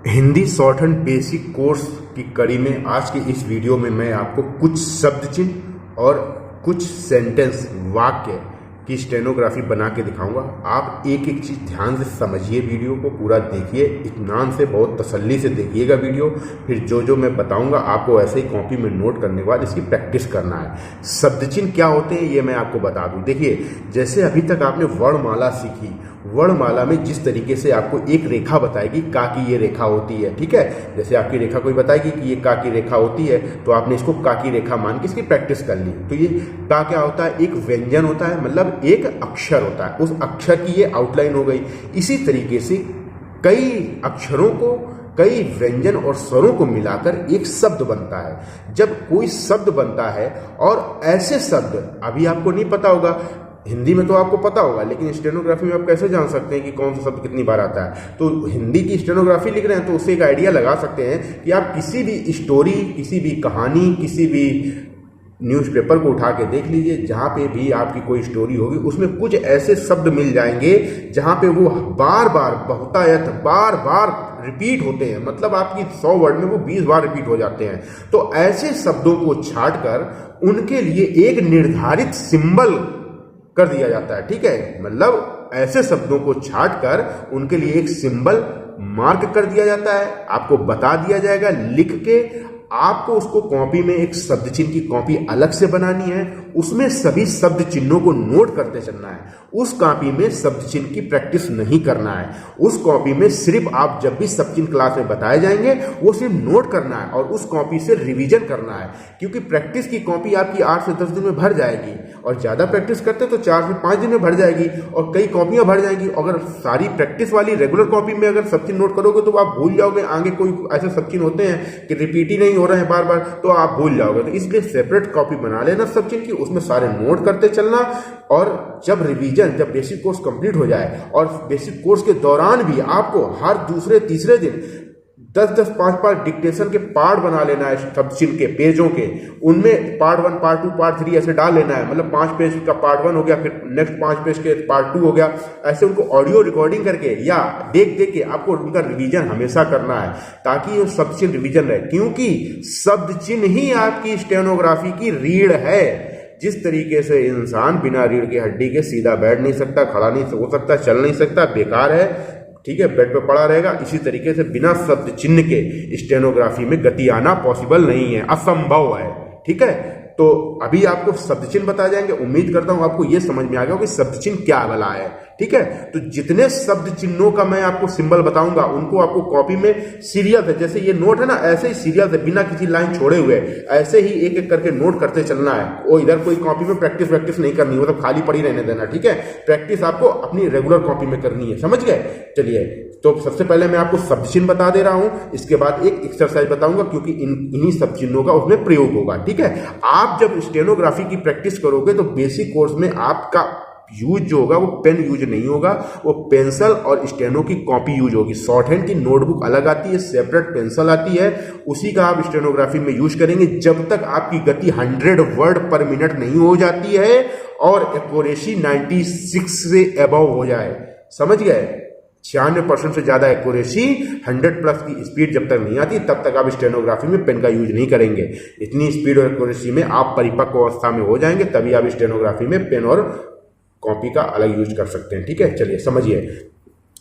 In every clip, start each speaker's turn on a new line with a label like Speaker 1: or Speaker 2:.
Speaker 1: Hindi short hand basic course की कड़ी में आज की इस वीडियो में मैं आपको कुछ शब्द चिन्ह और कुछ सेंटेंस वाक्य की स्टेनोग्राफी बना के दिखाऊंगा। आप एक एक चीज़ ध्यान से समझिए, वीडियो को पूरा देखिए, इत्मीनान से बहुत तसल्ली से देखिएगा वीडियो। फिर जो जो मैं बताऊंगा आपको ऐसे ही कॉपी में नोट करने के बाद इसकी प्रैक्टिस करना है। शब्द चिन्ह क्या होते हैं ये मैं आपको बता दूं। देखिए, जैसे अभी तक आपने वर्णमाला सीखी, वर्णमाला में जिस तरीके से आपको एक रेखा बताएगी का की ये रेखा होती है, ठीक है। जैसे आपकी रेखा कोई बताएगी कि ये का की रेखा होती है तो आपने इसको का की रेखा मान के इसकी प्रैक्टिस कर ली। तो ये का क्या होता है? एक व्यंजन होता है, मतलब एक अक्षर होता है, उस अक्षर की ये आउटलाइन हो गई। इसी तरीके से कई अक्षरों को, कई व्यंजन और स्वरों को मिलाकर एक शब्द बनता है। जब कोई शब्द बनता है और ऐसे शब्द, अभी आपको नहीं पता होगा, हिंदी में तो आपको पता होगा, लेकिन स्टेनोग्राफी में आप कैसे जान सकते हैं कि कौन सा शब्द कितनी बार आता है? तो हिंदी की स्टेनोग्राफी लिख रहे हैं तो उससे एक आइडिया लगा सकते हैं कि आप किसी भी स्टोरी, किसी भी कहानी, किसी भी न्यूज़पेपर को उठा के देख लीजिए, जहाँ पे भी आपकी कोई स्टोरी होगी उसमें कुछ ऐसे शब्द मिल जाएंगे जहाँ पे वो बार बार, बहुतायत बार बार रिपीट होते हैं। मतलब आपकी 100 वर्ड में वो 20 बार रिपीट हो जाते हैं। तो ऐसे शब्दों को छांट कर उनके लिए एक निर्धारित सिंबल कर दिया जाता है, ठीक है। मतलब ऐसे शब्दों को छांट कर उनके लिए एक सिंबल मार्क कर दिया जाता है, आपको बता दिया जाएगा लिख के। आपको उसको कॉपी में एक शब्द चिन्ह की कॉपी अलग से बनानी है, उसमें सभी शब्द चिन्हों को नोट करते चलना है। उस कॉपी में शब्द चिन्ह की प्रैक्टिस नहीं करना है। उस कॉपी में सिर्फ आप जब भी शब्द चिन्ह क्लास में बताए जाएंगे वो सिर्फ नोट करना है और उस कॉपी से रिवीजन करना है, क्योंकि प्रैक्टिस की कॉपी आपकी 8 से 10 दिन में भर जाएगी और ज़्यादा प्रैक्टिस करते तो 4 से 5 दिन में भर जाएगी और कई कॉपियाँ भर जाएंगी। अगर सारी प्रैक्टिस वाली रेगुलर कॉपी में अगर शब्द चिन्ह नोट करोगे तो आप भूल जाओगे। आगे कोई ऐसे शब्द चिन्ह होते हैं कि रिपीट ही नहीं हो रहे हैं बार बार, तो आप भूल जाओगे। तो इसलिए सेपरेट कॉपी बना लेना शब्द चिन्ह की, उसमें सारे नोट करते चलना। और जब रिवीजन, जब बेसिक कोर्स कंप्लीट हो जाए और बेसिक कोर्स के दौरान भी आपको हर दूसरे तीसरे दिन 10-10, 5-5 डिक्टेशन के पार्ट बना लेना है शब्द चिन्ह के पेजों के। उनमें पार्ट 1, पार्ट 2, पार्ट 3 ऐसे डाल लेना है। मतलब 5 पेज का पार्ट 1 हो गया, फिर नेक्स्ट 5 पेज के पार्ट 2 हो गया। ऐसे उनको ऑडियो रिकॉर्डिंग करके या देख देख के आपको उनका रिवीजन हमेशा करना है, ताकि वो शब्द चिन्ह रिवीजन रहे। क्योंकि शब्द चिन्ह ही आपकी स्टेनोग्राफी की रीढ़ है। जिस तरीके से इंसान बिना रीढ़ की हड्डी के सीधा बैठ नहीं सकता, खड़ा नहीं हो सकता, चल नहीं सकता, बेकार है, ठीक है, बेड पे पड़ा रहेगा, इसी तरीके से बिना शब्द चिन्ह के स्टेनोग्राफी में गति आना पॉसिबल नहीं है, असंभव है, ठीक है। तो अभी आपको शब्द चिन्ह बताए जाएंगे। उम्मीद करता हूं आपको यह समझ में आ गया कि शब्द चिन्ह क्या वाला है, ठीक है। तो जितने शब्द चिन्हों का मैं आपको सिंबल बताऊंगा उनको आपको कॉपी में सीरियल से, जैसे ये नोट है ना, ऐसे ही सीरियल से बिना किसी लाइन छोड़े हुए ऐसे ही एक एक करके नोट करते चलना है। वो इधर कोई कॉपी में प्रैक्टिस नहीं करनी, मतलब खाली पड़ी रहने देना, ठीक है। प्रैक्टिस आपको अपनी रेगुलर कॉपी में करनी है, समझ गए। चलिए, तो सबसे पहले मैं आपको शब्द चिन्ह बता दे रहा हूं, इसके बाद एक एक्सरसाइज बताऊंगा, क्योंकि इन्हीं शब्द चिन्हों का उसमें प्रयोग होगा, ठीक है। आप जब स्टेनोग्राफी की प्रैक्टिस करोगे तो बेसिक कोर्स में आपका यूज जो होगा वो पेन यूज नहीं होगा, वो पेंसिल और स्टेनो की कॉपी यूज होगी। शॉर्ट हैंड की नोटबुक अलग आती है, सेपरेट पेंसिल आती है, उसी का आप स्टेनोग्राफी में यूज करेंगे जब तक आपकी गति 100 वर्ड पर मिनट नहीं हो जाती है और एक्यूरेसी 96 से अबव हो जाए, समझ गए। 96% से ज्यादा एक्यूरेसी, 100+ की स्पीड जब तक नहीं आती तब तक आप स्टेनोग्राफी में पेन का यूज नहीं करेंगे। इतनी स्पीड और एक्यूरेसी में आप परिपक्व अवस्था में हो जाएंगे, तभी आप स्टेनोग्राफी में पेन और कॉपी का अलग यूज कर सकते हैं, ठीक है। चलिए समझिए,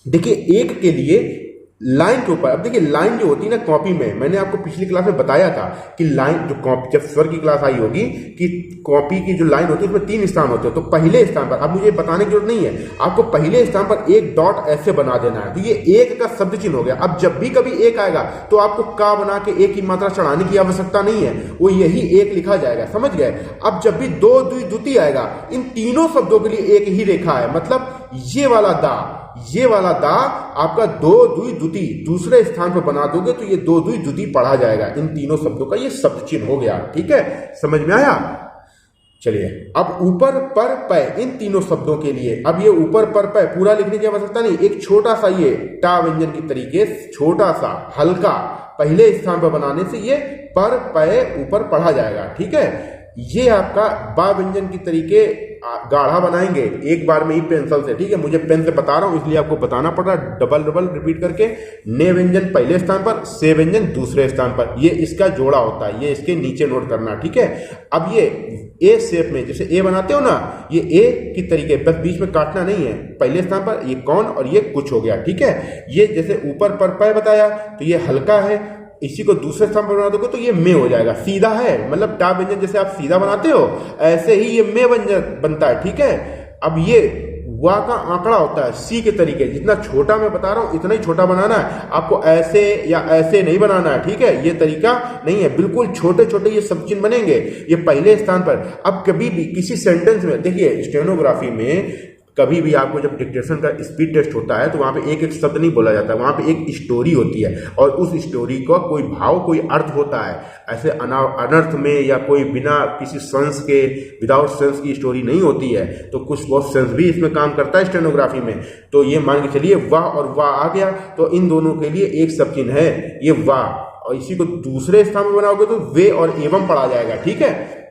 Speaker 1: देखिए एक के लिए लाइन के ऊपर, अब देखिए लाइन जो होती है ना कॉपी में, मैंने आपको पिछली क्लास में बताया था कि लाइन जो कॉपी, जब स्वर की क्लास आई होगी कि कॉपी की जो लाइन होती है उसमें 3 स्थान होते हैं। तो पहले स्थान पर, अब मुझे बताने की जरूरत नहीं है, आपको पहले स्थान पर एक डॉट ऐसे बना देना है। तो ये एक का शब्द चिन्ह हो गया। अब जब भी कभी एक आएगा तो आपको का बना के एक की मात्रा चढ़ाने की आवश्यकता नहीं है, वो यही एक लिखा जाएगा, समझ गए। अब जब भी दो द्वि द्वितीय आएगा, इन तीनों शब्दों के लिए एक ही रेखा है। मतलब ये वाला दा आपका दो द्वि द्वितीय दूसरे स्थान पर बना दोगे तो ये दो द्वि द्वितीय पढ़ा जाएगा। इन तीनों शब्दों का ये शब्द चिन्ह हो गया, ठीक है, समझ में आया। चलिए, अब ऊपर पर पै, इन तीनों शब्दों के लिए, अब ये ऊपर पर पै पूरा लिखने की आवश्यकता नहीं, एक छोटा सा ये टा व्यंजन की तरीके, छोटा सा हल्का पहले स्थान पर बनाने से ये पर पै ऊपर पढ़ा जाएगा, ठीक है। ये आपका बा व्यंजन की तरीके गाढ़ा बनाएंगे एक बार में ही पेंसिल से, ठीक है। मुझे पेन से बता रहा हूं इसलिए आपको बताना पड़ रहा है डबल डबल रिपीट करके। ने व्यंजन पहले स्थान पर, से व्यंजन दूसरे स्थान पर, ये इसका जोड़ा होता है, ये इसके नीचे नोट करना, ठीक है। अब ये ए शेप में जैसे ए बनाते हो ना, ये ए की तरीके, बस बीच में काटना नहीं है। पहले स्थान पर ये कौन और ये कुछ हो गया, ठीक है। ये जैसे ऊपर पर पै बताया तो ये हल्का है, इसी को दूसरे स्थान पर बना दोगे तो ये में हो जाएगा, सीधा है। मतलब टा व्यंजन जैसे आप सीधा बनाते हो ऐसे ही ये में व्यंजन बनता है, ठीक है। अब ये वा का आंकड़ा होता है सी के तरीके, जितना छोटा मैं बता रहा हूं इतना ही छोटा बनाना है आपको, ऐसे या ऐसे नहीं बनाना है, ठीक है। ये तरीका नहीं है, बिल्कुल छोटे छोटे ये सब चिन्ह बनेंगे, ये पहले स्थान पर। अब कभी भी किसी सेंटेंस में देखिए, स्टेनोग्राफी में कभी भी आपको जब डिक्टेशन का स्पीड टेस्ट होता है तो वहां पे एक एक शब्द नहीं बोला जाता, वहां पे एक स्टोरी होती है और उस स्टोरी का कोई भाव, कोई अर्थ होता है। ऐसे अनर्थ में या कोई बिना किसी सेंस के, विदाउट सेंस की स्टोरी नहीं होती है। तो कुछ बहुत सेंस भी इसमें काम करता है स्टेनोग्राफी में। तो ये मान के चलिए वाह और वाह आ गया, तो इन दोनों के लिए एक सब चिन्ह है ये वाह, और इसी को दूसरे स्थान में बनाओगे तो वे और एवं पढ़ा जाएगा, ठीक है।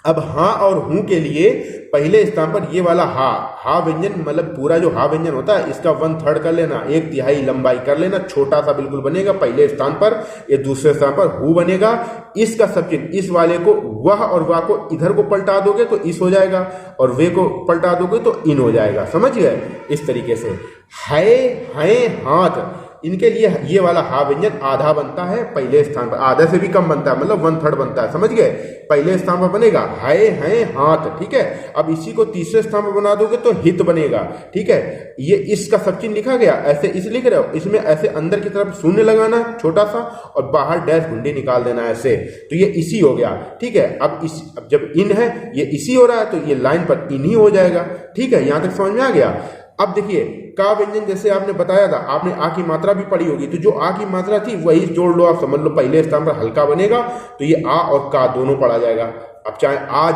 Speaker 1: अब हाँ और हूं के लिए पहले स्थान पर ये वाला हा व्यंजन, मतलब पूरा जो हा व्यंजन होता है इसका 1/3 कर लेना, 1/3 लंबाई कर लेना, छोटा सा बिल्कुल बनेगा पहले स्थान पर। ये दूसरे स्थान पर हु बनेगा, इसका सब चिन्ह, इस वाले को वह और वाह को इधर को पलटा दोगे तो इस हो जाएगा, और वे को पलटा दोगे तो इन हो जाएगा, समझ गए। इस तरीके से है हाथ, इनके लिए ये वाला हा व्यंजन आधा बनता है पहले स्थान पर, आधा से भी कम बनता है, मतलब 1/3 बनता है, समझ गए। पहले स्थान पर बनेगा है हाथ, ठीक है। अब इसी को तीसरे स्थान पर बना दोगे तो हित बनेगा, ठीक है। ये इसका सब चिन्ह लिखा गया, ऐसे इस लिख रहे हो, इसमें ऐसे अंदर की तरफ शून्य लगाना छोटा सा और बाहर डैश घुंडी निकाल देना ऐसे, तो ये इसी हो गया, ठीक है। अब जब इन है ये इसी हो रहा है तो ये लाइन पर इन ही हो जाएगा, ठीक है। यहां तक समझ में आ गया। अब देखिए का व्यंजन जैसे आपने बताया था, आपने आ की मात्रा भी पढ़ी होगी, तो जो आ की मात्रा थी वही जोड़ लो, आप समझ लो पहले स्थान पर हल्का बनेगा तो ये आ और का दोनों पढ़ा जाएगा। अब चाहे आ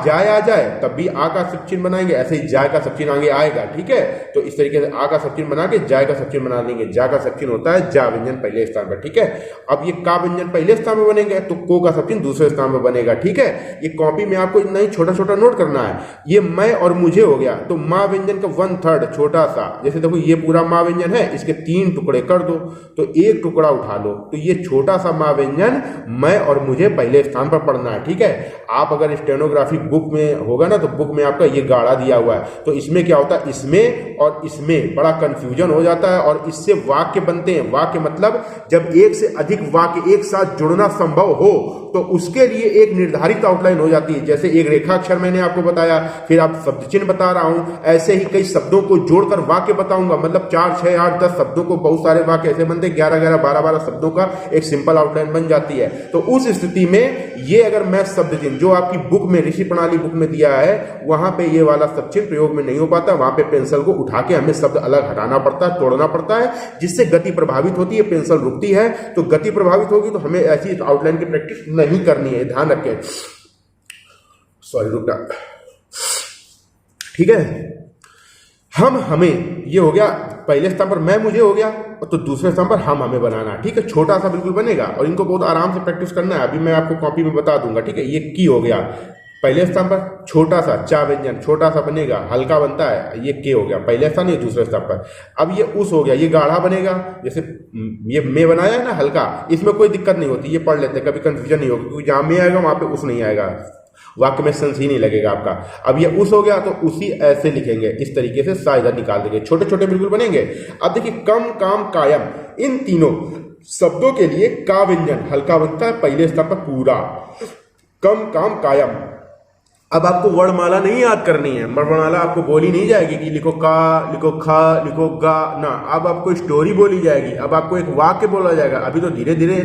Speaker 1: जाए तब भी आ का सब चिन्ह बनाएंगे, ऐसे ही जाय का सब चिन्ह आगे आएगा, ठीक है। तो इस तरीके से आ का सब चिन्ह बना के जाय का सब चिन्ह बना देंगे। जा का सब चिन्ह होता है जा व्यंजन पहले स्थान पर, ठीक है। अब ये का व्यंजन पहले स्थान में बनेंगे तो को का सब चिन्ह दूसरे स्थान में बनेगा, ठीक है। ये कॉपी में आपको इतना ही छोटा छोटा नोट करना है। ये मैं और मुझे हो गया, तो माँ व्यंजन का 1/3 छोटा सा, जैसे देखो ये पूरा माँ व्यंजन है, इसके 3 टुकड़े कर दो तो एक टुकड़ा उठा लो, तो ये छोटा सा माँ व्यंजन मैं और मुझे पहले स्थान पर पढ़ना है, ठीक है। आप अगर स्टेनोग्राफी बुक में होगा ना तो बुक में आपका ये गाढ़ा दिया हुआ है, तो इसमें क्या होता है, इसमें और इसमें बड़ा कंफ्यूजन हो जाता है और इससे वाक्य बनते हैं। वाक्य मतलब जब एक से अधिक वाक्य एक साथ जुड़ना संभव हो तो उसके लिए एक निर्धारित आउटलाइन हो जाती है। जैसे एक रेखाक्षर मैंने आपको बताया, फिर आप शब्द चिन्ह बता रहा हूं, ऐसे ही कई शब्दों को जोड़कर वाक्य बताऊंगा, मतलब 4, 6, 8, 10 शब्दों को बहुत सारे वाक्य ऐसे बनते हैं, 11, 11, 12, 12 शब्दों का एक सिंपल आउटलाइन बन जाती है। तो उस स्थिति में ये अगर मैं शब्द चिन्ह जो आपकी बुक में, ऋषि प्रणाली बुक में दिया है, वहां पे ये वाला शब्द चिन्ह प्रयोग में नहीं हो पाता, वहां पे पेंसिल को उठा के हमें शब्द अलग हटाना पड़ता है, तोड़ना पड़ता है, जिससे गति प्रभावित होती है, पेंसिल रुकती है। तो गति प्रभावित होगी तो हमें ऐसी आउटलाइन की प्रैक्टिस नहीं करनी है, ध्यान रखें। सॉरी रुकना, ठीक है। हमें ये हो गया पहले स्थान पर, मैं मुझे हो गया, तो दूसरे स्थान पर हम हमें बनाना, ठीक है। छोटा सा बिल्कुल बनेगा और इनको बहुत आराम से प्रैक्टिस करना है, अभी मैं आपको कॉपी में बता दूंगा, ठीक है। ये की हो गया पहले स्थान पर, छोटा सा चा व्यंजन छोटा सा बनेगा, हल्का बनता है, ये के हो गया पहले स्थान, ये दूसरे स्थान पर। अब ये उस हो गया, ये गाढ़ा बनेगा, जैसे ये में बनाया है ना हल्का, इसमें कोई दिक्कत नहीं होती, ये पढ़ लेते हैं, कभी कंफ्यूजन नहीं होगी, क्योंकि जहां में आएगा वहां पे उस नहीं आएगा, वाक्य में सेंस ही नहीं लगेगा आपका। अब ये उस हो गया तो उसी ऐसे लिखेंगे, इस तरीके से सा इधर निकाल देंगे, छोटे छोटे बिल्कुल बनेंगे। अब देखिए कम काम कायम, इन तीनों शब्दों के लिए का व्यंजन हल्का बनता है पहले स्थान पर पूरा, कम काम कायम। अब आपको वर्णमाला नहीं याद करनी है, वर्णमाला आपको बोली नहीं जाएगी कि लिखो का, लिखो खा, लिखो गा ना, अब आपको स्टोरी बोली जाएगी, अब आपको एक वाक्य बोला जाएगा। अभी तो धीरे धीरे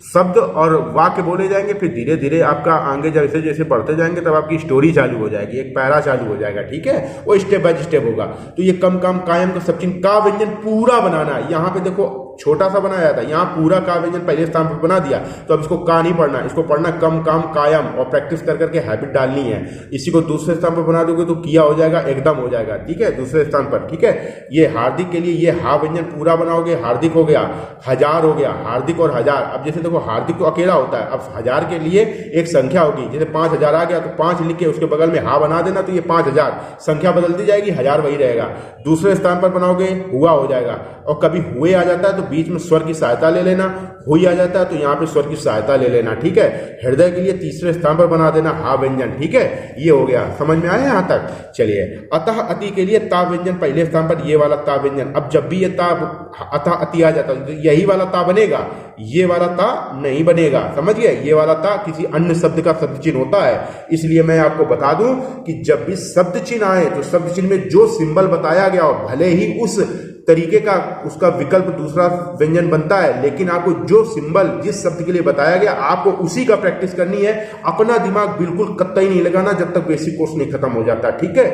Speaker 1: शब्द और वाक्य बोले जाएंगे, फिर धीरे धीरे आपका आगे जैसे जैसे बढ़ते जाएंगे तब आपकी स्टोरी चालू हो जाएगी, एक पैरा चालू हो जाएगा, ठीक है। वो स्टेप बाय स्टेप होगा। तो ये कम काम कायम का सब चिन्ह का व्यंजन पूरा बनाना है। यहाँ पे देखो छोटा सा बनाया था, यहाँ पूरा का व्यंजन पहले स्थान पर बना दिया, तो अब इसको का नहीं पढ़ना, इसको पढ़ना कम काम कायम, और प्रैक्टिस कर करके हैबिट डालनी है। इसी को दूसरे स्थान पर बना दोगे तो किया हो जाएगा, एकदम हो जाएगा, ठीक है, दूसरे स्थान पर, ठीक है। ये हार्दिक के लिए ये हा व्यंजन पूरा बनाओगे, हार्दिक हो गया, हजार हो गया, हार्दिक और हजार। अब जैसे देखो हार्दिक तो अकेला होता है, अब हजार के लिए एक संख्या होगी, जैसे 5000 आ गया तो 5 लिख के उसके बगल में हा बना देना, तो ये 5000, संख्या बदलती जाएगी, हजार वही रहेगा। दूसरे स्थान पर बनाओगे हुआ हो जाएगा, और कभी हुए आ जाता है तो बीच में स्वर की सहायता ले लेना, हुई आ जाता है तो यहाँ पे स्वर की सहायता ले लेना, ठीक है। हृदय के लिए तीसरे स्थान पर बना देना हा व्यंजन, ठीक है, ये हो गया, समझ में आया यहाँ तक। चलिए, अतः अति के लिए ता व्यंजन पहले स्थान पर, ये वाला ता व्यंजन। अब जब भी ये ता अतः अति आ जाता है तो यही वाला ता बनेगा, ये वाला ता नहीं बनेगा, समझ गए। ये वाला ता किसी अन्य शब्द का शब्द चिन्ह होता है, इसलिए मैं आपको बता दूं कि जब भी शब्द चिन्ह आए तो शब्द चिन्ह में जो सिंबल बताया गया हो, भले ही उस तरीके का उसका विकल्प दूसरा व्यंजन बनता है, लेकिन आपको जो सिंबल जिस शब्द के लिए बताया गया आपको उसी का प्रैक्टिस करनी है। अपना दिमाग बिल्कुल कतई नहीं लगाना जब तक बेसिक कोर्स नहीं खत्म हो जाता, ठीक है।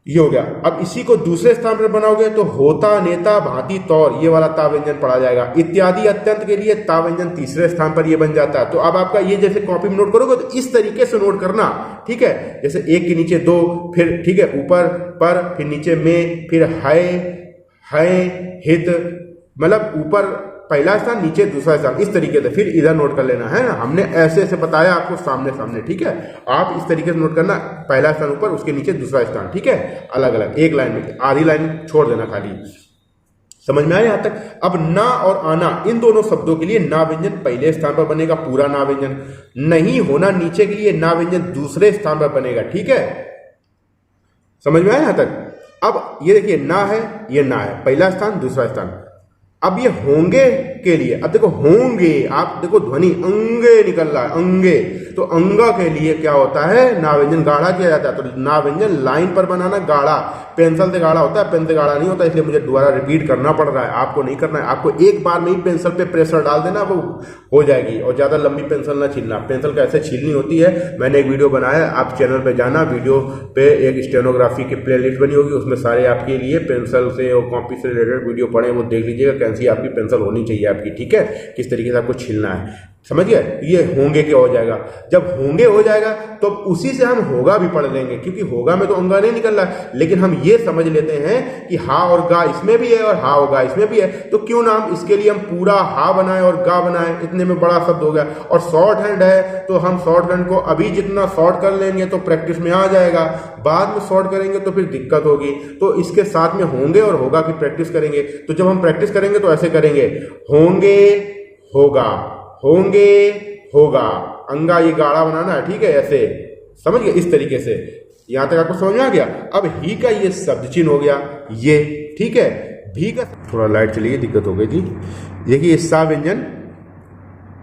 Speaker 1: ये हो गया। अब इसी को दूसरे स्थान पर बनाओगे तो होता, नेता, भांति, तौर, ये वाला ता व्यंजन पढ़ा जाएगा। इत्यादि, अत्यंत के लिए ता व्यंजन तीसरे स्थान पर ये बन जाता है। तो अब आपका ये जैसे कॉपी में नोट करोगे तो इस तरीके से नोट करना, ठीक है। जैसे एक के नीचे दो, फिर ठीक है ऊपर पर, फिर नीचे में, फिर है, हित, मतलब ऊपर पहला स्थान, नीचे दूसरा स्थान, इस तरीके से फिर इधर नोट कर लेना है ना। हमने ऐसे ऐसे बताया आपको सामने सामने, ठीक है। आप इस तरीके से नोट करना, पहला स्थान ऊपर, उसके नीचे दूसरा स्थान, ठीक है, अलग अलग, एक लाइन में, आधी लाइन छोड़ देना खाली। समझ में आया यहाँ तक। अब ना और आना, इन दोनों शब्दों के लिए ना व्यंजन पहले स्थान पर बनेगा, पूरा ना व्यंजन। नहीं होना, नीचे के लिए ना व्यंजन दूसरे स्थान पर बनेगा, ठीक है। समझ में आया यहाँ तक। अब ये देखिए ना है, ये ना है, पहला स्थान दूसरा स्थान। अब ये होंगे के लिए, अब देखो होंगे, आप देखो ध्वनि अंगे निकल रहा है, अंगे, तो अंगा के लिए क्या होता है, ना व्यंजन गाढ़ा किया जाता है। तो ना व्यंजन लाइन पर बनाना गाढ़ा, पेंसिल से गाढ़ा होता है, पेन से गाढ़ा नहीं होता, इसलिए मुझे दोबारा रिपीट करना पड़ रहा है। आपको नहीं करना है, आपको एक बार में ही पेंसिल पे प्रेशर डाल देना, वो हो जाएगी। और ज्यादा लंबी पेंसिल ना छीलना, पेंसिल कैसे छीलनी होती है मैंने एक वीडियो बनाया, आप चैनल पे जाना, वीडियो पे एक स्टेनोग्राफी की प्लेलिस्ट बनी होगी, उसमें सारे आपके लिए पेंसिल से और कॉपी से रिलेटेड वीडियो पढ़े, वो देख लीजिएगा कैसी आपकी पेंसिल होनी चाहिए आपकी, ठीक है, किस तरीके से आपको छीलना है, समझ गए। ये होंगे क्या हो जाएगा, जब होंगे हो जाएगा तो उसी से हम होगा भी पढ़ लेंगे, क्योंकि होगा में तो अंगा नहीं निकल रहा है, लेकिन हम ये समझ लेते हैं कि हा और गा इसमें भी है और हा और गा इसमें भी है, तो क्यों ना हम इसके लिए हम पूरा हा बनाए और गा बनाए, इतने में बड़ा शब्द हो गया। और शॉर्ट हैंड है तो हम शॉर्ट हैंड को अभी जितना शॉर्ट कर लेंगे तो प्रैक्टिस में आ जाएगा, बाद में शॉर्ट करेंगे तो फिर दिक्कत होगी। तो इसके साथ में होंगे और होगा की प्रैक्टिस करेंगे। तो जब हम प्रैक्टिस करेंगे तो ऐसे करेंगे, होंगे होगा, होंगे होगा, अंगा ये गाढ़ा बनाना है, ठीक है, ऐसे समझ गए, इस तरीके से। यहां तक आपको समझ में आ गया। अब ही का ये शब्द चिन्ह हो गया ये, ठीक है। भी का थोड़ा लाइट चली गई, दिक्कत हो गई थी। देखिए सा व्यंजन,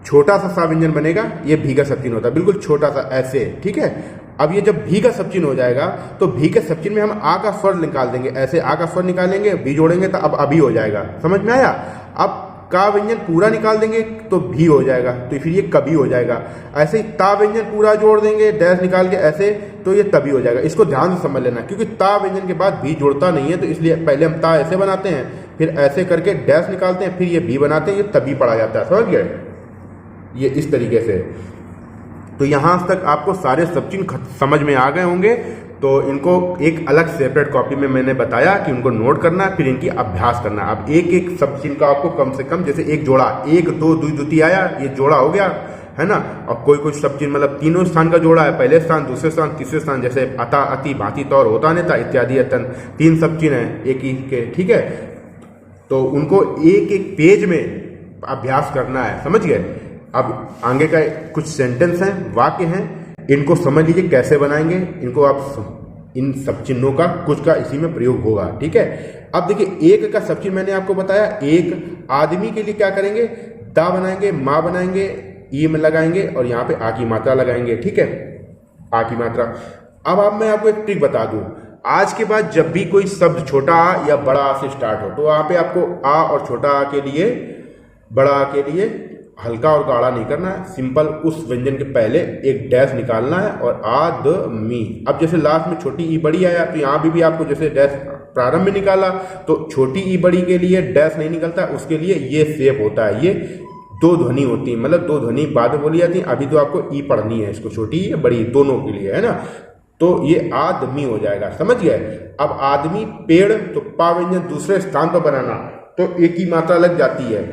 Speaker 1: छोटा सा व्यंजन बनेगा, ये भी का शब्द चिन्ह होता है, बिल्कुल छोटा सा ऐसे, ठीक है। अब ये जब भी का शब्द चिन्ह हो जाएगा तो भी के शब्द चिन्ह में हम आ का स्वर निकाल देंगे, ऐसे आ का स्वर निकालेंगे, भी जोड़ेंगे तो अब अभी हो जाएगा, समझ में आया। अब का व्यंजन पूरा निकाल देंगे तो भी हो जाएगा, तो फिर ये कभी हो जाएगा। ऐसे ही ता व्यंजन पूरा जोड़ देंगे, डैश निकाल के ऐसे, तो ये तभी हो जाएगा। इसको ध्यान से समझ लेना, क्योंकि ता व्यंजन के बाद भी जुड़ता नहीं है, तो इसलिए पहले हम ता ऐसे बनाते हैं, फिर ऐसे करके डैश निकालते हैं, फिर ये भी बनाते हैं, ये तभी पढ़ा जाता है, समझ गए, ये इस तरीके से। तो यहां तक आपको सारे सब चिन्ह समझ में आ गए होंगे। तो इनको एक अलग सेपरेट कॉपी में मैंने बताया कि उनको नोट करना है, फिर इनकी अभ्यास करना है। अब एक एक सब चिन्ह का आपको कम से कम, जैसे एक जोड़ा, एक दो द्वितीय आया, ये जोड़ा हो गया है ना। और कोई कोई सब चिन्ह मतलब तीनों स्थान का जोड़ा है, पहले स्थान, दूसरे स्थान, तीसरे स्थान, जैसे अता, अति, भांति, तौर, होता, नेता, इत्यादि, अतन, 3 सब चिन्ह है एक ही के, ठीक है। तो उनको एक एक पेज में अभ्यास करना है, समझ गए। अब आगे का कुछ सेंटेंस हैं, वाक्य हैं, इनको समझ लीजिए कैसे बनाएंगे इनको। आप इन सब चिन्हों का कुछ का इसी में प्रयोग होगा, ठीक है। अब देखिए एक का सब चिन्ह मैंने आपको बताया, एक आदमी के लिए क्या करेंगे, दा बनाएंगे, माँ बनाएंगे, ई में लगाएंगे और यहाँ पे आ की मात्रा लगाएंगे, ठीक है, आ की मात्रा। अब मैं आपको एक ट्रिक बता दूं, आज के बाद जब भी कोई शब्द छोटा आ या बड़ा आ से स्टार्ट हो, तो वहां पे आपको आ और छोटा आ के लिए, बड़ा आ के लिए हल्का और गाढ़ा नहीं करना है, सिंपल उस व्यंजन के पहले एक डैश निकालना है और आदमी। अब जैसे लास्ट में छोटी ई बड़ी आया तो यहाँ भी आपको जैसे डैश प्रारंभ में निकाला तो छोटी ई बड़ी के लिए डैश नहीं निकलता, उसके लिए ये शेप होता है, ये दो ध्वनि होती है, मतलब दो ध्वनि बाद में बोली जाती है। अभी तो आपको ई पढ़नी है, इसको छोटी या बड़ी दोनों के लिए, है ना। तो ये आदमी हो जाएगा, समझ गए। अब आदमी, पेड़, तो पा व्यंजन दूसरे स्थान पर बनाना तो एक ही मात्रा लग जाती है।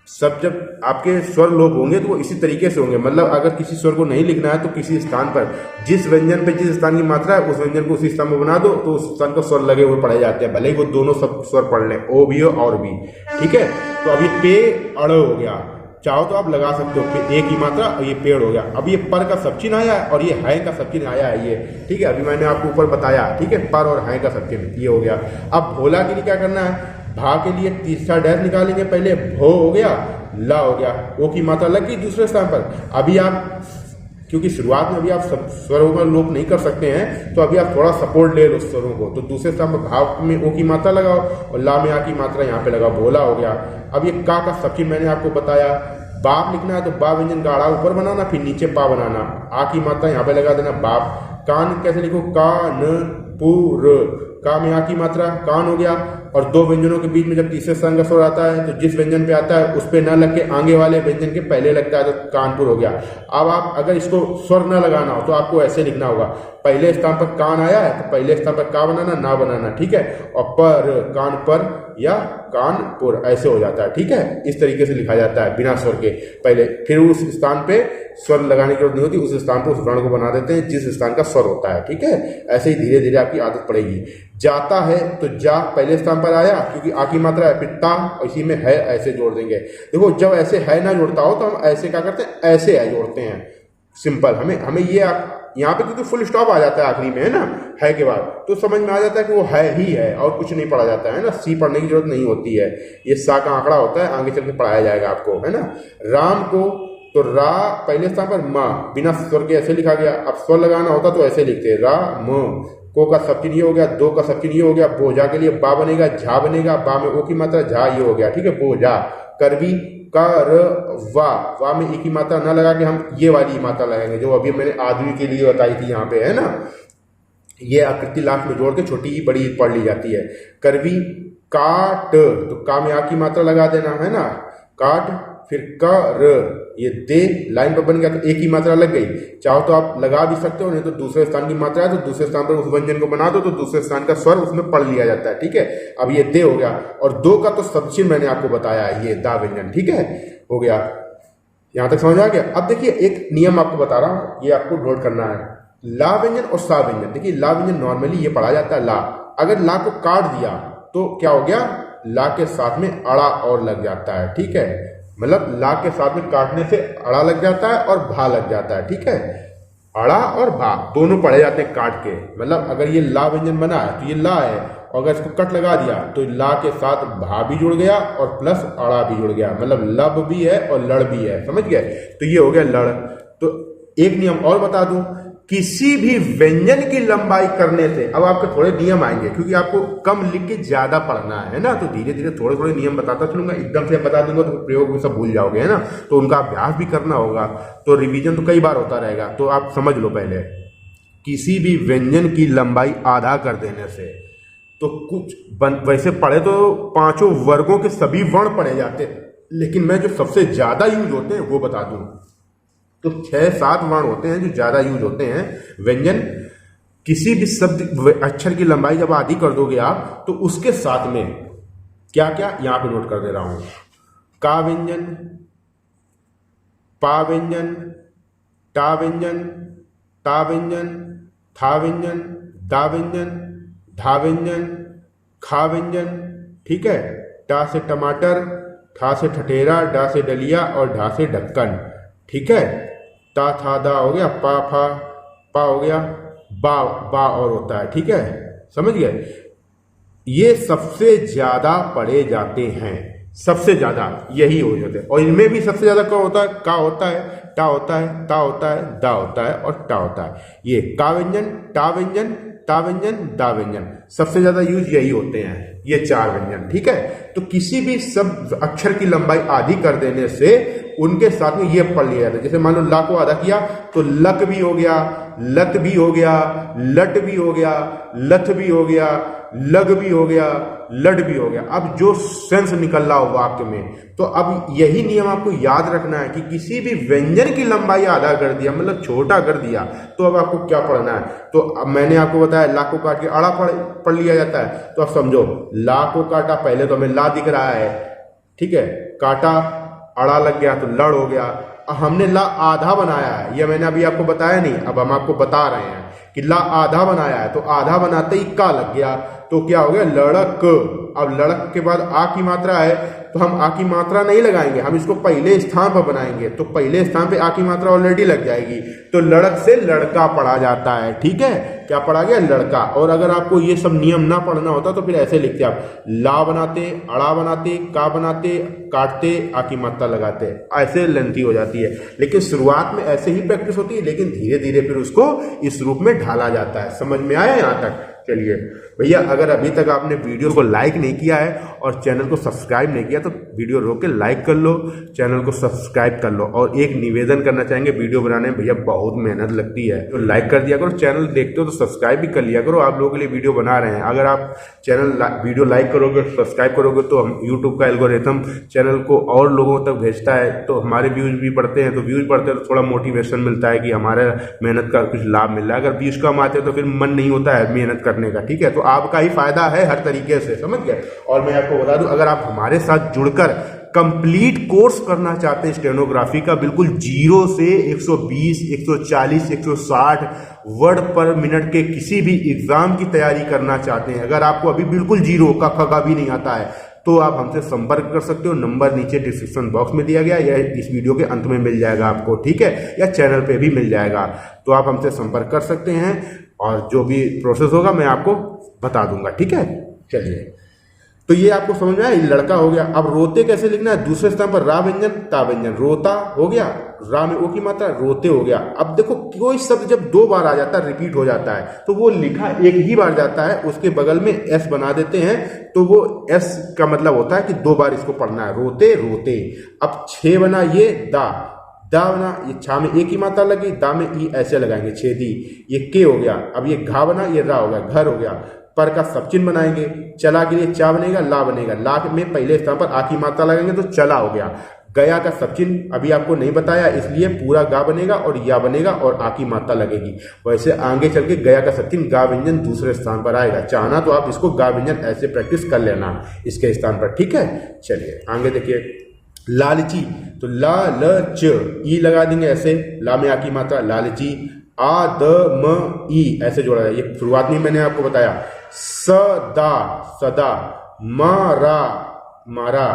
Speaker 1: सब जब आपके स्वर लोप होंगे तो वो इसी तरीके से होंगे, मतलब अगर किसी स्वर को नहीं लिखना है तो किसी स्थान पर जिस व्यंजन पे जिस स्थान की मात्रा है उस व्यंजन को उसी स्थान पर बना दो तो उस स्थान को स्वर लगे हुए पढ़े जाते हैं, भले ही वो दोनों सब स्वर पढ़ लें, ओ भी हो और भी, ठीक है। तो अभी पे अड़ हो गया, चाहो तो आप लगा सकते हो एक ही मात्रा, ये पेड़ हो गया। अब ये पर का सब चिन्ह आया है और ये है का सब चिन्ह आया है, ये ठीक है। अभी मैंने आपको ऊपर बताया, ठीक है, पर और है का सब चिन्ह ये हो गया। अब भोला के लिए क्या करना है, भा के लिए तीसरा डैश निकालेंगे, पहले भो हो गया, ला हो गया, ओ की मात्रा लग गई दूसरे स्थान पर। अभी आप, क्योंकि शुरुआत में अभी आप सब स्वरों का लोप नहीं कर सकते हैं, तो अभी आप थोड़ा सपोर्ट ले लो स्वरों को, तो दूसरे स्थान पर भाव में ओ की मात्रा लगाओ और ला में आ की मात्रा यहाँ पे लगाओ, भोला हो गया। अब ये का सब चीज मैंने आपको बताया, बाप लिखना है तो बा व्यंजन गाढ़ा ऊपर बनाना, फिर नीचे पा बनाना, आ की मात्रा यहाँ पे लगा देना बाप। कान कैसे लिखो, कान पुर, का में आ की मात्रा, कान हो गया। और दो व्यंजनों के बीच में जब तीसरे स्थान का स्वर आता है तो जिस व्यंजन पे आता है उस पे न लग के आगे वाले व्यंजन के पहले लगता है तो कानपुर हो गया। अब आप अगर इसको स्वर न लगाना हो तो आपको ऐसे लिखना होगा, पहले स्थान पर कान आया है तो पहले स्थान पर का बनाना, ना बनाना, ठीक है। और पर, कान पर या कानपुर ऐसे हो जाता है, ठीक है। इस तरीके से लिखा जाता है बिना स्वर के पहले, फिर उस स्थान पे स्वर लगाने की जरूरत नहीं होती, उस स्थान पर उस वर्ण को बना देते हैं जिस स्थान का स्वर होता है, ठीक है। ऐसे ही धीरे धीरे आपकी आदत पड़ेगी। जाता है तो जा पहले स्थान पर आया क्योंकि आ की मात्रा है, फिर ता, इसी में है ऐसे जोड़ देंगे। देखो जब ऐसे है ना जोड़ता हो तो हम ऐसे क्या करते हैं, ऐसे है जोड़ते हैं, सिंपल। हमें ये यहाँ पे क्योंकि फुल स्टॉप आ जाता है आखिरी में, है ना, है के बाद, तो समझ में आ जाता है कि वो है ही है और कुछ नहीं पढ़ा जाता है ना, सी पढ़ने की जरूरत नहीं होती है, ये सा का आंकड़ा होता है, आगे चल के पढ़ाया जाएगा आपको, है ना। राम को तो रा पहले स्थान पर माँ बिना स्वर के ऐसे लिखा गया, अब स्वर लगाना होता तो ऐसे लिखते, रा म, को का सब चिन्ह ये हो गया, दो का सब चिन्ह ये हो गया, बोझा के लिए बा बनेगा, झा बनेगा, बा में ओ की मात्रा, झा ये हो गया, ठीक है, बोझा। करवी, कर वा में ई की मात्रा ना लगा के हम ये वाली मात्रा लगाएंगे जो अभी मैंने आदमी के लिए बताई थी यहाँ पे, है ना। ये आकृति लाख में जोड़ के छोटी ही बड़ी पढ़ ली जाती है। करवी, काट तो का में आ की मात्रा लगा देना, है ना, काट, फिर कर, ये दे लाइन पर बन गया तो एक ही मात्रा लग गई। चाहो तो आप लगा भी सकते हो, नहीं तो दूसरे स्थान की मात्रा है तो दूसरे स्थान पर उस व्यंजन को बना दो तो दूसरे स्थान का स्वर उसमें पढ़ लिया जाता है, ठीक है। अब ये दे हो गया और दो का तो सब चिन्ह मैंने आपको बताया है, ये दा व्यंजन, ठीक है, हो गया। यहां तक समझ आ गया। अब देखिए एक नियम आपको बता रहा हूं, ये आपको नोट करना है, ला व्यंजन और सा व्यंजन। देखिए ला व्यंजन नॉर्मली ये पढ़ा जाता है ला, अगर ला को काट दिया तो क्या हो गया, ला के साथ में अड़ा और लग जाता है, ठीक है, मतलब ला के साथ में काटने से अड़ा लग जाता है और भा लग जाता है, ठीक है। अड़ा और भा दोनों पढ़े जाते हैं काट के, मतलब अगर ये ला व्यंजन बना है तो ये ला है, और अगर इसको कट लगा दिया तो ला के साथ भा भी जुड़ गया और प्लस अड़ा भी जुड़ गया, मतलब लब भी है और लड़ भी है, समझ गए। तो ये हो गया लड़। तो एक नियम और बता दूं, किसी भी व्यंजन की लंबाई करने से, अब आपके थोड़े नियम आएंगे क्योंकि आपको कम लिख के ज्यादा पढ़ना है ना, तो धीरे धीरे थोड़े थोड़े नियम बताता चलूंगा, एकदम से बता दूंगा तो प्रयोग में सब भूल जाओगे, है ना। तो उनका अभ्यास भी करना होगा, तो रिवीजन तो कई बार होता रहेगा, तो आप समझ लो पहले। किसी भी व्यंजन की लंबाई आधा कर देने से, तो कुछ वैसे पढ़े तो पांचों वर्गों के सभी वर्ण पढ़े जाते, लेकिन मैं जो सबसे ज्यादा यूज होते हैं वो बता दूं, तो 6-7 वर्ण होते हैं जो ज्यादा यूज होते हैं व्यंजन। किसी भी शब्द अक्षर की लंबाई जब आधी कर दोगे आप तो उसके साथ में क्या क्या यहां पे नोट कर दे रहा हूं, का व्यंजन, पा व्यंजन, टा व्यंजन, ता व्यंजन, था व्यंजन, दा व्यंजन, धा व्यंजन, खा व्यंजन, ठीक है। टा से टमाटर, ठा से ठठेरा, डा से डलिया और ढा से ढक्कन, ठीक है। ता था दा हो गया, पा फा पा हो गया, बा और होता है, ठीक है, समझ गए। ये सबसे ज्यादा पढ़े जाते हैं, सबसे ज्यादा यही हो जाते हैं, और इनमें भी सबसे ज्यादा क्या होता है, का होता है, टा होता है, ता होता है, दा होता है और टा होता है। ये का व्यंजन, टा व्यंजन, ता व्यंजन, दा व्यंजन, सबसे ज्यादा यूज यही होते हैं, ये 4 व्यंजन, ठीक है। तो किसी भी शब्द अक्षर की लंबाई आधी कर देने से उनके साथ में ये पढ़ लिया जाता है। जैसे मान लो ला को आधा किया तो लक भी हो गया, लत भी हो गया, लट भी हो गया, लथ भी हो गया, लग भी हो गया, लड भी हो गया। अब जो सेंस निकल रहा हो वाक्य में, तो अब यही नियम आपको याद रखना है कि किसी भी व्यंजन की लंबाई आधा कर दिया, मतलब छोटा कर दिया, तो अब आपको क्या पढ़ना है। तो अब मैंने आपको बताया ला को काट के अड़ा पढ़ लिया जाता है। तो अब समझो, ला को काटा, पहले तो हमें ला दिख रहा है, ठीक है, काटा, अड़ा लग गया तो लड़ हो गया। हमने ला आधा बनाया है, ये मैंने अभी आपको बताया नहीं, अब हम आपको बता रहे हैं कि ला आधा बनाया है। तो आधा बनाते ही का लग गया, तो क्या हो गया, लड़क। अब लड़क के बाद आ की मात्रा है, तो हम आ की मात्रा नहीं लगाएंगे, हम इसको पहले स्थान पर बनाएंगे। तो पहले स्थान पे आ की मात्रा ऑलरेडी लग जाएगी, तो लड़क से लड़का पढ़ा जाता है। ठीक है, क्या पढ़ा गया, लड़का। और अगर आपको ये सब नियम ना पढ़ना होता तो फिर ऐसे लिखते आप, ला बनाते, अड़ा बनाते, का बनाते, काटते, आ की मात्रा लगाते, ऐसे लेंथी हो जाती है। लेकिन शुरुआत में ऐसे ही प्रैक्टिस होती है, लेकिन धीरे धीरे फिर उसको इस रूप में ढाला जाता है। समझ में आया यहाँ तक? चलिए भैया, अगर अभी तक आपने वीडियो को लाइक नहीं किया है और चैनल को सब्सक्राइब नहीं किया तो वीडियो रोक के लाइक कर लो, चैनल को सब्सक्राइब कर लो। और एक निवेदन करना चाहेंगे, वीडियो बनाने में भैया बहुत मेहनत लगती है, तो लाइक कर दिया करो। चैनल देखते हो तो सब्सक्राइब भी कर लिया करो, आप लोगों के लिए वीडियो बना रहे हैं। अगर आप वीडियो लाइक करोगे, सब्सक्राइब करोगे, तो हम यूट्यूब का एल्गोरिथम चैनल को और लोगों तक भेजता है, तो हमारे व्यूज भी बढ़ते हैं। तो व्यूज बढ़ते हैं तो थोड़ा मोटिवेशन मिलता है कि हमारे मेहनत का कुछ लाभ मिल रहा है। अगर व्यूज कम आते हैं तो फिर मन नहीं होता है मेहनत करने का। ठीक है, तो आपका ही फायदा है हर तरीके से, समझ गए। और मैं आपको बता दूं, अगर आप हमारे साथ जुड़कर कंप्लीट कोर्स करना चाहते हैं स्टेनोग्राफी का, बिल्कुल 0 से 120, 140, 160 वर्ड पर मिनट के किसी भी एग्जाम की तैयारी करना चाहते हैं, अगर आपको अभी बिल्कुल 0 का ख भी नहीं आता है, तो आप हमसे संपर्क कर सकते हो। नंबर नीचे डिस्क्रिप्शन बॉक्स में दिया गया या इस वीडियो के अंत में मिल जाएगा आपको, ठीक है, या चैनल पे भी मिल जाएगा। तो आप हमसे संपर्क कर सकते हैं और जो भी प्रोसेस होगा मैं आपको बता दूंगा। ठीक है, चलिए, तो ये आपको समझ में आया, लड़का हो गया। अब रोते कैसे लिखना है, दूसरे स्थान पर रा व्यंजन, ता व्यंजन, रोता हो गया, रा में ओ की मात्रा, रोते हो गया। अब देखो, कोई शब्द जब 2 बार आ जाता है, रिपीट हो जाता है, तो वो लिखा एक ही बार जाता है, उसके बगल में एस बना देते हैं, तो वो एस का मतलब होता है कि 2 बार इसको पढ़ना है, रोते रोते। अब 6 बना ये दा बना, ये छा में एक ही मात्रा लगी, दा में ई ऐसे लगाएंगे, छेदी। ये के हो गया। अब ये घा बना, ये रा हो गया, घर हो गया। पर का सब चिन्ह बनाएंगे, चला के लिए चा बनेगा, ला बनेगा, ला में पहले स्थान पर आ की मात्रा लगाएंगे तो चला हो गया। गया का सब चिन्ह अभी आपको नहीं बताया, इसलिए पूरा गा बनेगा और या बनेगा और आ की मात्रा लगेगी। वैसे आगे चल के गया का सब चिन्ह गा व्यंजन दूसरे स्थान पर आएगा। चाहना तो आप इसको गा व्यंजन ऐसे प्रैक्टिस कर लेना इसके स्थान पर। ठीक है, चलिए आगे देखिए, लालची, तो ला ल च ई लगा देंगे ऐसे, ला में आ की मात्रा, लालची। आ द म ई ऐसे जोड़ा है, ये शुरुआत में मैंने आपको बताया। सदा, सदा, मारा, मारा,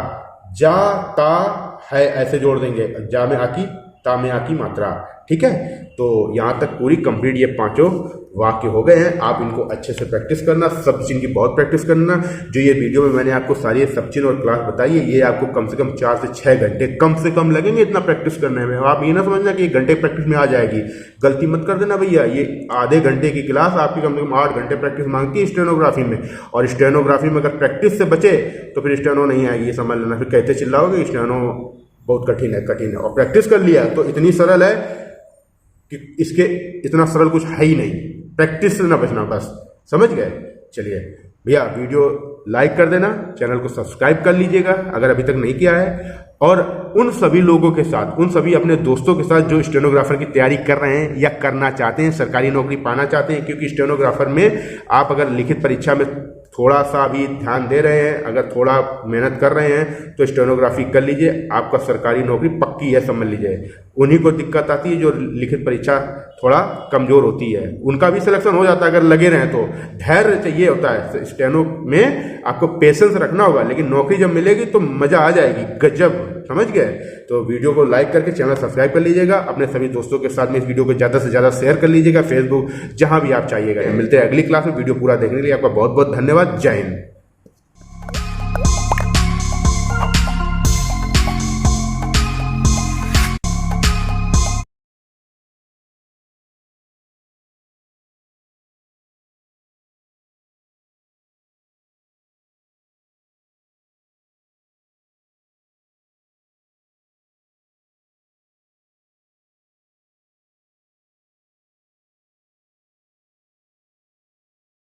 Speaker 1: जाता है ऐसे जोड़ देंगे, जा में आकी, ता में आकी मात्रा। ठीक है, तो यहां तक पूरी कंप्लीट ये 5 वाक्य हो गए हैं। आप इनको अच्छे से प्रैक्टिस करना, सब चिन्ह की बहुत प्रैक्टिस करना। जो ये वीडियो में मैंने आपको सारी सब चिन्ह और क्लास बताई है, ये आपको कम से कम 4 से 6 घंटे कम से कम लगेंगे इतना प्रैक्टिस करने में। आप ये ना समझना कि 1 घंटे प्रैक्टिस में आ जाएगी, गलती मत कर देना भैया। ये आधे घंटे की क्लास आपकी कम से कम 8 घंटे प्रैक्टिस मांगती है स्टेनोग्राफी में। और स्टेनोग्राफी में अगर प्रैक्टिस से बचे तो फिर स्टेनो नहीं आएगी, ये समझ लेना। फिर कहते चिल्लाओगे स्टेनो बहुत कठिन है, कठिन है। और प्रैक्टिस कर लिया तो इतनी सरल है कि इसके इतना सरल कुछ है ही नहीं। प्रैक्टिस से ना बचना, बस समझ गए। चलिए भैया, वीडियो लाइक कर देना, चैनल को सब्सक्राइब कर लीजिएगा अगर अभी तक नहीं किया है। और उन सभी लोगों के साथ, उन सभी अपने दोस्तों के साथ जो स्टेनोग्राफर की तैयारी कर रहे हैं या करना चाहते हैं, सरकारी नौकरी पाना चाहते हैं, क्योंकि स्टेनोग्राफर में आप अगर लिखित परीक्षा में थोड़ा सा भी ध्यान दे रहे हैं, अगर थोड़ा मेहनत कर रहे हैं तो स्टेनोग्राफी कर लीजिए, आपका सरकारी नौकरी पक्की है, समझ लीजिए। उन्हीं को दिक्कत आती है जो लिखित परीक्षा थोड़ा कमजोर होती है, उनका भी सिलेक्शन हो जाता है अगर लगे रहें तो। धैर्य चाहिए होता है स्टेनो में, आपको पेशेंस रखना होगा, लेकिन नौकरी जब मिलेगी तो मजा आ जाएगी, गजब, समझ गए। तो वीडियो को लाइक करके चैनल सब्सक्राइब कर लीजिएगा, अपने सभी दोस्तों के साथ में इस वीडियो को ज़्यादा से ज़्यादा शेयर कर लीजिएगा, फेसबुक, जहां भी आप चाहिएगा। मिलते हैं अगली क्लास में। वीडियो पूरा देखने के लिए आपका बहुत बहुत धन्यवाद। जय हिंद।